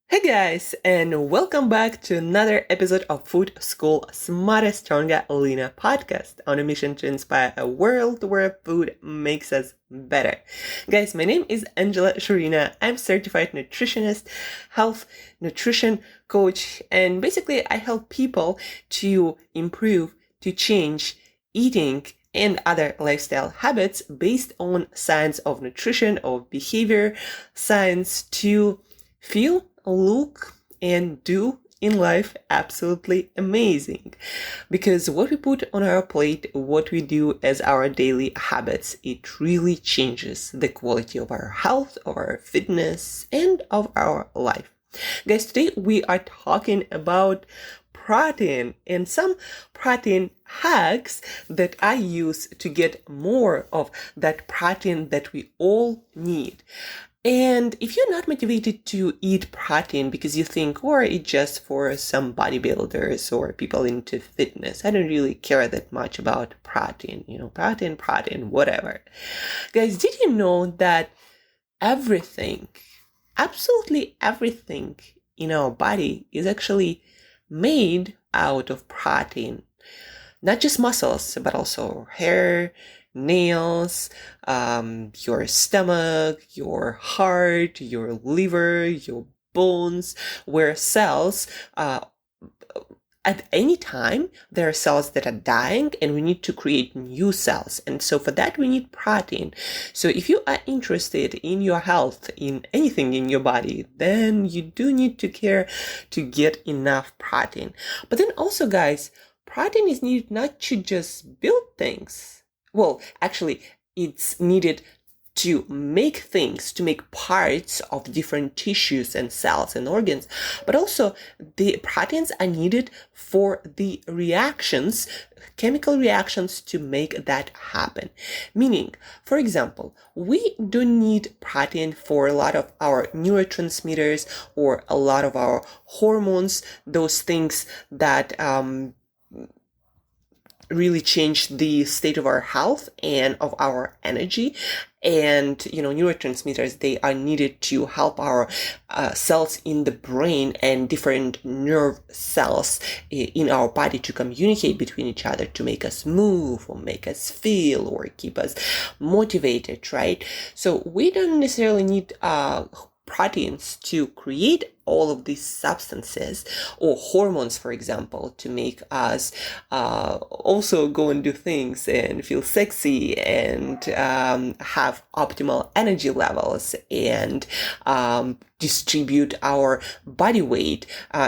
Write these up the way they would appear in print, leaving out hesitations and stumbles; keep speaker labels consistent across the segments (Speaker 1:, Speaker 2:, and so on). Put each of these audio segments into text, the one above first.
Speaker 1: Hey guys, and welcome back to another episode of Food School Smarter, Stronger, Leaner podcast on a mission to inspire a world where food makes us better. Guys, my name is Shurina. I'm certified nutritionist, health nutrition coach, and basically I help people to improve, to change eating and other lifestyle habits based on science of nutrition, of behavior, science to feel, look, and do in life absolutely amazing. Because what we put on our plate, what we do as our daily habits, it really changes the quality of our health, of our fitness, and of our life. Guys, today we are talking about protein and some protein hacks that I use to get more of that protein that we all need. And if you're not motivated to eat protein because you think, or it's just for some bodybuilders or people into fitness, I don't really care that much about protein, protein, whatever. Guys, did you know that everything, absolutely everything in our body is actually made out of protein? Not just muscles, but also hair, nails, your stomach, your heart, your liver, your bones, where cells, at any time, there are cells that are dying and we need to create new cells. And so for that, we need protein. So if you are interested in your health, in anything in your body, then you do need to care to get enough protein. But then also, guys, protein is needed not to just build things. Well, actually, it's needed to make things, to make parts of different tissues and cells and organs. But also, the proteins are needed for the reactions, chemical reactions to make that happen. Meaning, for example, we don't need protein for a lot of our neurotransmitters or a lot of our hormones, those things that really change the state of our health and of our energy. And, neurotransmitters, they are needed to help our cells in the brain and different nerve cells in our body to communicate between each other, to make us move or make us feel or keep us motivated, right? So we don't necessarily need proteins to create all of these substances or hormones, for example, to make us also go and do things and feel sexy and have optimal energy levels and distribute our body weight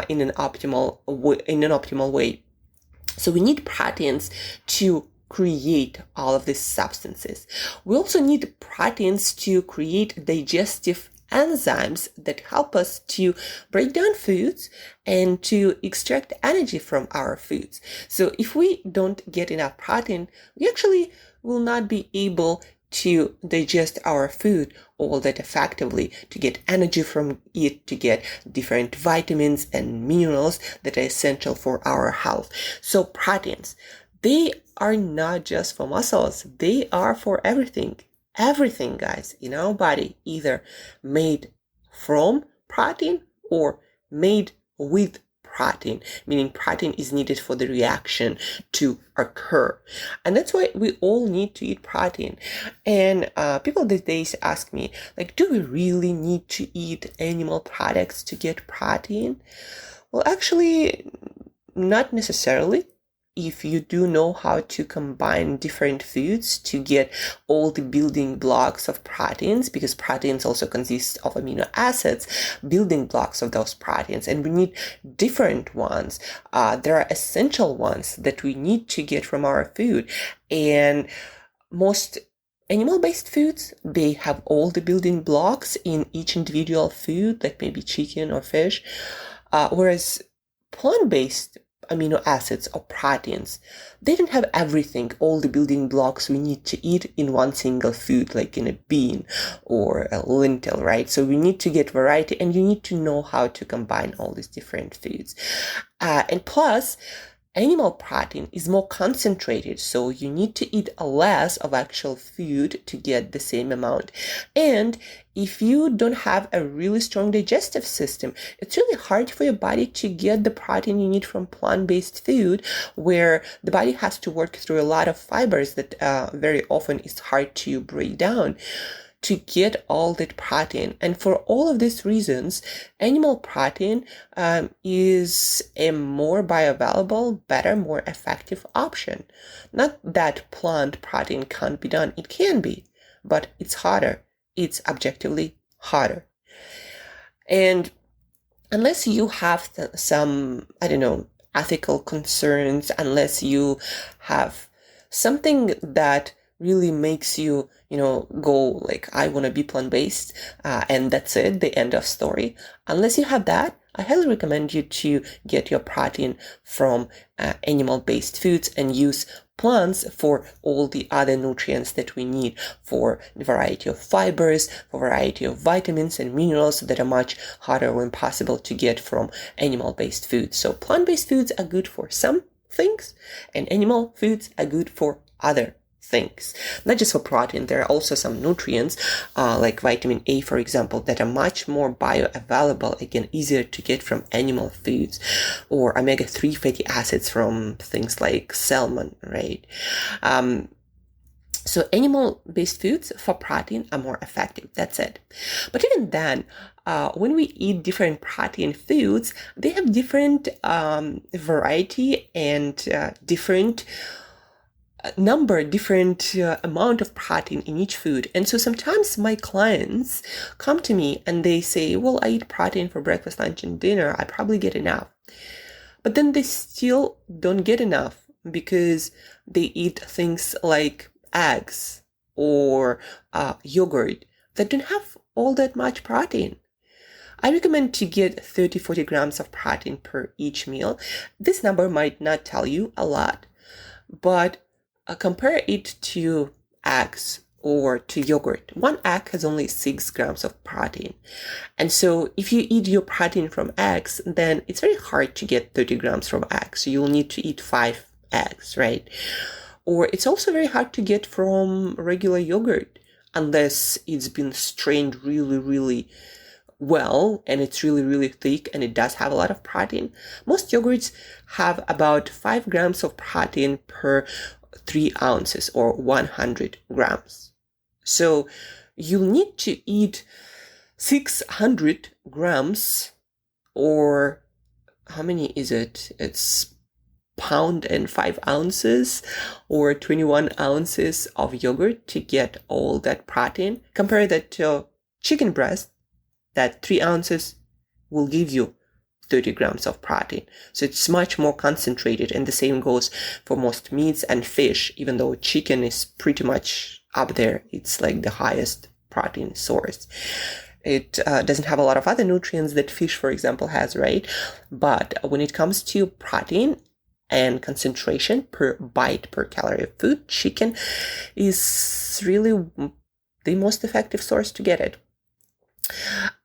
Speaker 1: in an optimal way. So we need proteins to create all of these substances. We also need proteins to create digestive enzymes that help us to break down foods and to extract energy from our foods. So if we don't get enough protein, we actually will not be able to digest our food all that effectively, to get energy from it, to get different vitamins and minerals that are essential for our health. So proteins, they are not just for muscles, they are for everything. Everything, guys, in our body, either made from protein or made with protein, meaning protein is needed for the reaction to occur. And that's why we all need to eat protein. And people these days ask me, like, do we really need to eat animal products to get protein? Well, actually, not necessarily. If you do know how to combine different foods to get all the building blocks of proteins, because proteins also consist of amino acids, building blocks of those proteins, and we need different ones. There are essential ones that we need to get from our food. And most animal-based foods, they have all the building blocks in each individual food, like maybe chicken or fish, whereas plant-based amino acids or proteins, they don't have everything, all the building blocks we need to eat in one single food, like in a bean or a lentil, right? So we need to get variety, and you need to know how to combine all these different foods. And plus, Animal protein is more concentrated, so you need to eat less of actual food to get the same amount. And if you don't have a really strong digestive system, it's really hard for your body to get the protein you need from plant-based food, where the body has to work through a lot of fibers that very often is hard to break down to get all that protein. And for all of these reasons, animal protein is a more bioavailable, better, more effective option. Not that plant protein can't be done. It can be, but it's harder. It's objectively harder. And unless you have some, ethical concerns, unless you have something that really makes you, go like, I want to be plant-based, and that's it, the end of story. Unless you have that, I highly recommend you to get your protein from animal-based foods and use plants for all the other nutrients that we need, for the variety of fibers, for variety of vitamins and minerals that are much harder or impossible to get from animal-based foods. So plant-based foods are good for some things, and animal foods are good for other things. Not just for protein, there are also some nutrients like vitamin A, for example, that are much more bioavailable, again, easier to get from animal foods, or omega-3 fatty acids from things like salmon, right? So animal-based foods for protein are more effective. That's it. But even then, when we eat different protein foods, they have different variety and different different amount of protein in each food. And so sometimes my clients come to me and they say, well, I eat protein for breakfast, lunch, and dinner. I probably get enough. But then they still don't get enough because they eat things like eggs or yogurt that don't have all that much protein. I recommend to get 30-40 grams of protein per each meal. This number might not tell you a lot, but compare it to eggs or to yogurt. One egg has only 6 grams of protein. And so if you eat your protein from eggs, then it's very hard to get 30 grams from eggs. So you'll need to eat 5 eggs, right? Or it's also very hard to get from regular yogurt unless it's been strained really, really well and it's really, really thick and it does have a lot of protein. Most yogurts have about 5 grams of protein per 3 ounces or 100 grams. So you need to eat 600 grams, or how many is it? It's pound and 5 ounces or 21 ounces of yogurt to get all that protein. Compare that to chicken breast, that 3 ounces will give you 30 grams of protein. So it's much more concentrated, and the same goes for most meats and fish, even though chicken is pretty much up there. It's like the highest protein source. It doesn't have a lot of other nutrients that fish, for example, has, right? But when it comes to protein and concentration per bite per calorie of food, chicken is really the most effective source to get it.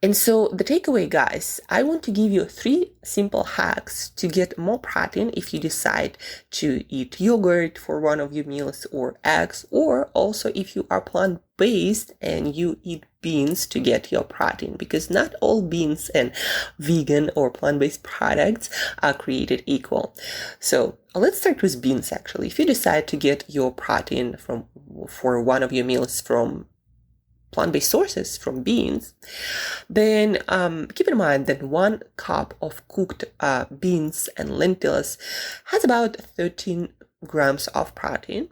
Speaker 1: And so the takeaway, guys, I want to give you 3 simple hacks to get more protein if you decide to eat yogurt for one of your meals or eggs, or also if you are plant-based and you eat beans to get your protein, because not all beans and vegan or plant-based products are created equal. So let's start with beans, actually. If you decide to get your protein for one of your meals from plant-based sources, from beans, then keep in mind that 1 cup of cooked beans and lentils has about 13 grams of protein.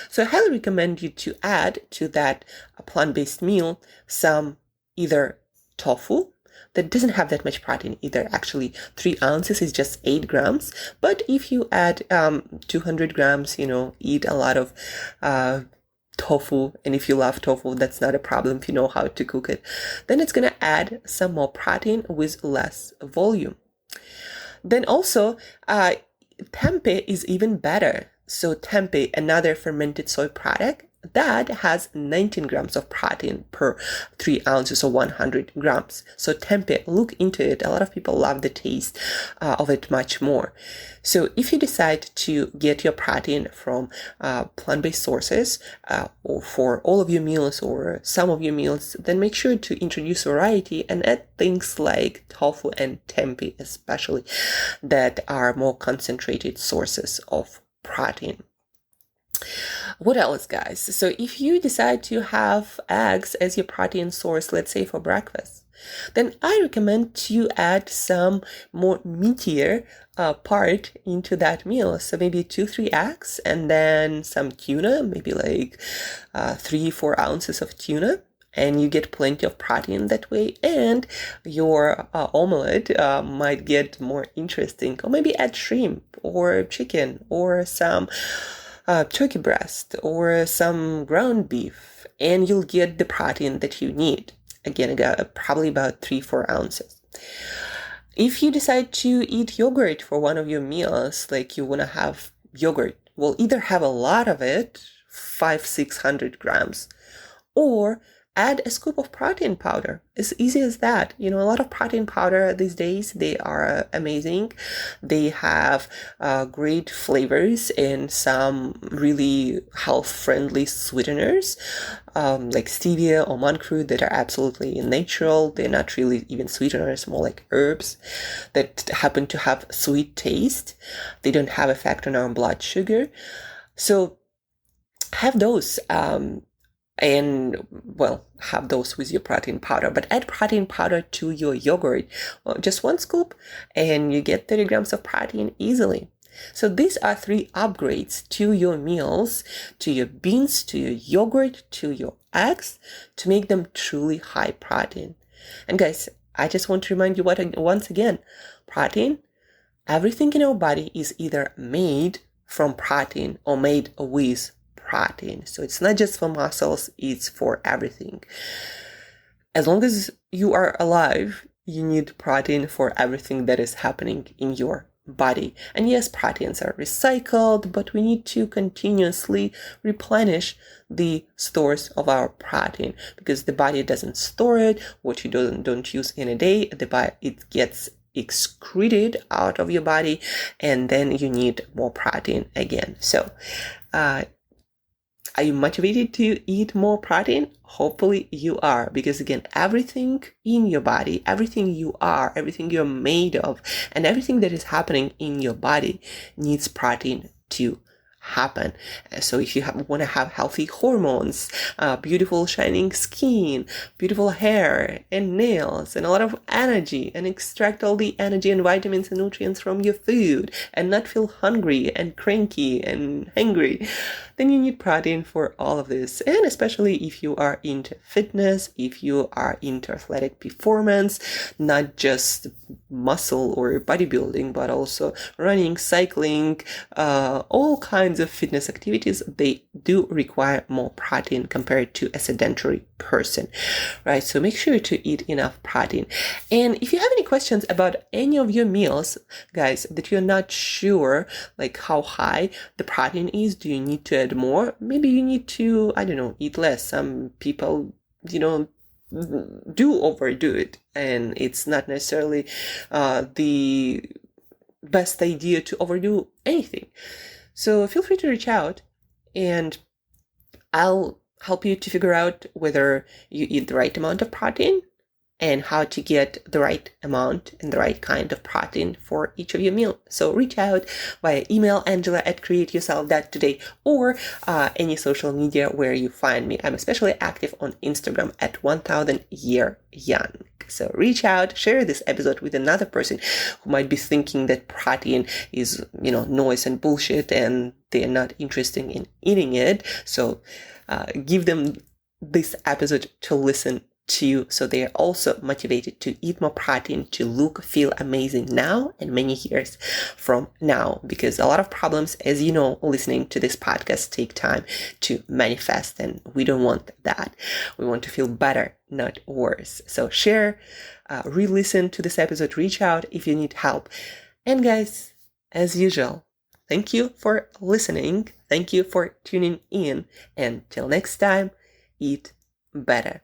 Speaker 1: So I highly recommend you to add to that plant-based meal some either tofu that doesn't have that much protein either. Actually, 3 ounces is just 8 grams. But if you add 200 grams, eat a lot of tofu, and if you love tofu, that's not a problem if you know how to cook it, then it's going to add some more protein with less volume. Then also, tempeh is even better. So tempeh, another fermented soy product, that has 19 grams of protein per 3 ounces or 100 grams. So tempeh, look into it. A lot of people love the taste of it much more. So if you decide to get your protein from plant-based sources or for all of your meals or some of your meals, then make sure to introduce variety and add things like tofu and tempeh, especially, that are more concentrated sources of protein. What else, guys? So if you decide to have eggs as your protein source, let's say for breakfast, then I recommend to add some more meatier part into that meal. So maybe 2-3 eggs and then some tuna, maybe like 3-4 ounces of tuna. And you get plenty of protein that way, and your omelette might get more interesting. Or maybe add shrimp or chicken or some turkey breast or some ground beef, and you'll get the protein that you need. Again, probably about 3-4 ounces. If you decide to eat yogurt for one of your meals, like you want to have yogurt, well, either have a lot of it, 500-600 grams, or add a scoop of protein powder. As easy as that. A lot of protein powder these days, they are amazing. They have great flavors and some really health-friendly sweeteners, like stevia or monk fruit, that are absolutely natural. They're not really even sweeteners, more like herbs that happen to have sweet taste. They don't have effect on our blood sugar. So have those. And have those with your protein powder, but add protein powder to your yogurt. Well, just 1 scoop and you get 30 grams of protein easily. So these are 3 upgrades to your meals, to your beans, to your yogurt, to your eggs, to make them truly high protein. And guys, I just want to remind you once again, protein, everything in our body is either made from protein or made with protein. So it's not just for muscles, it's for everything. As long as you are alive, you need protein for everything that is happening in your body. And yes, proteins are recycled, but we need to continuously replenish the stores of our protein, because the body doesn't store it. What you don't use in a day, it gets excreted out of your body, and then you need more protein again. So are you motivated to eat more protein? Hopefully you are, because again, everything in your body, everything you are, everything you're made of, and everything that is happening in your body needs protein to happen. So if you want to have healthy hormones, beautiful shining skin, beautiful hair and nails, and a lot of energy, and extract all the energy and vitamins and nutrients from your food, and not feel hungry and cranky and hangry, then you need protein for all of this. And especially if you are into fitness, if you are into athletic performance, not just muscle or bodybuilding, but also running, cycling, all kinds of fitness activities, they do require more protein compared to a sedentary person, right? So make sure to eat enough protein. And if you have any questions about any of your meals, guys, that you're not sure like how high the protein is, do you need to add more? Maybe you need to, eat less. Some people, do overdo it, and it's not necessarily the best idea to overdo anything. So feel free to reach out, and I'll help you to figure out whether you eat the right amount of protein and how to get the right amount and the right kind of protein for each of your meals. So reach out via email, angela@createyourself.today, or any social media where you find me. I'm especially active on Instagram at 1000yearyoung. So reach out, share this episode with another person who might be thinking that protein is, noise and bullshit, and they're not interested in eating it. So give them this episode to listen to, so they are also motivated to eat more protein, to look, feel amazing now and many years from now. Because a lot of problems, as you know, listening to this podcast take time to manifest, and we don't want that. We want to feel better, not worse. So share, re-listen to this episode, reach out if you need help. And guys, as usual, Thank you for listening. Thank you for tuning in. And till next time, eat better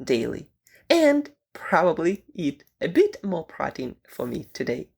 Speaker 1: daily. And probably eat a bit more protein for me today.